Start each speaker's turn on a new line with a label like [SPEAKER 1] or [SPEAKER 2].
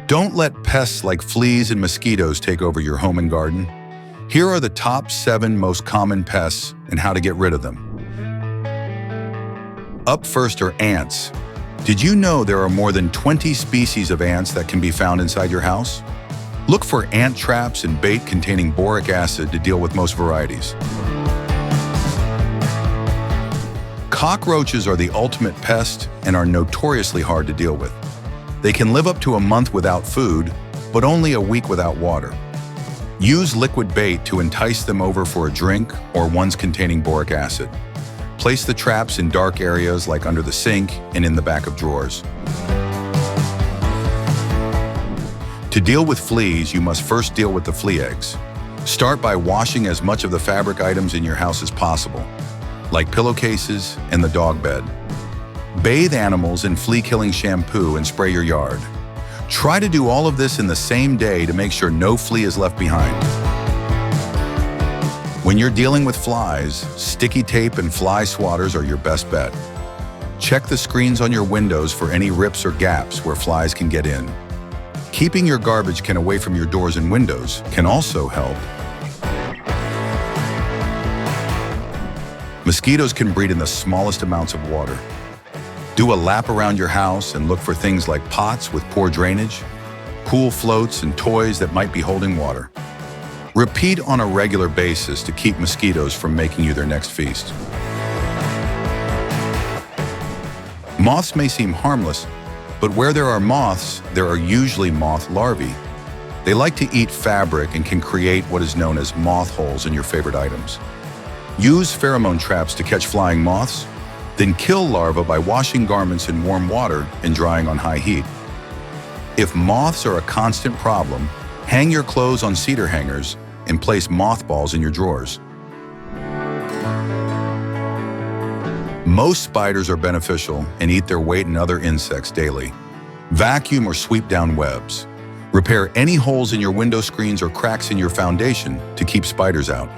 [SPEAKER 1] Don't let pests like fleas and mosquitoes take over your home and garden. Here are the top 7 most common pests and how to get rid of them. Up first are ants. Did you know there are more than 20 species of ants that can be found inside your house? Look for ant traps and bait containing boric acid to deal with most varieties. Cockroaches are the ultimate pest and are notoriously hard to deal with. They can live up to a month without food, but only a week without water. Use liquid bait to entice them over for a drink or ones containing boric acid. Place the traps in dark areas like under the sink and in the back of drawers. To deal with fleas, you must first deal with the flea eggs. Start by washing as much of the fabric items in your house as possible, like pillowcases and the dog bed. Bathe animals in flea-killing shampoo and spray your yard. Try to do all of this in the same day to make sure no flea is left behind. When you're dealing with flies, sticky tape and fly swatters are your best bet. Check the screens on your windows for any rips or gaps where flies can get in. Keeping your garbage can away from your doors and windows can also help. Mosquitoes can breed in the smallest amounts of water. Do a lap around your house and look for things like pots with poor drainage, pool floats, and toys that might be holding water. Repeat on a regular basis to keep mosquitoes from making you their next feast. Moths may seem harmless, but where there are moths, there are usually moth larvae. They like to eat fabric and can create what is known as moth holes in your favorite items. Use pheromone traps to catch flying moths, then kill larvae by washing garments in warm water and drying on high heat. If moths are a constant problem, hang your clothes on cedar hangers and place mothballs in your drawers. Most spiders are beneficial and eat their weight in other insects daily. Vacuum or sweep down webs. Repair any holes in your window screens or cracks in your foundation to keep spiders out.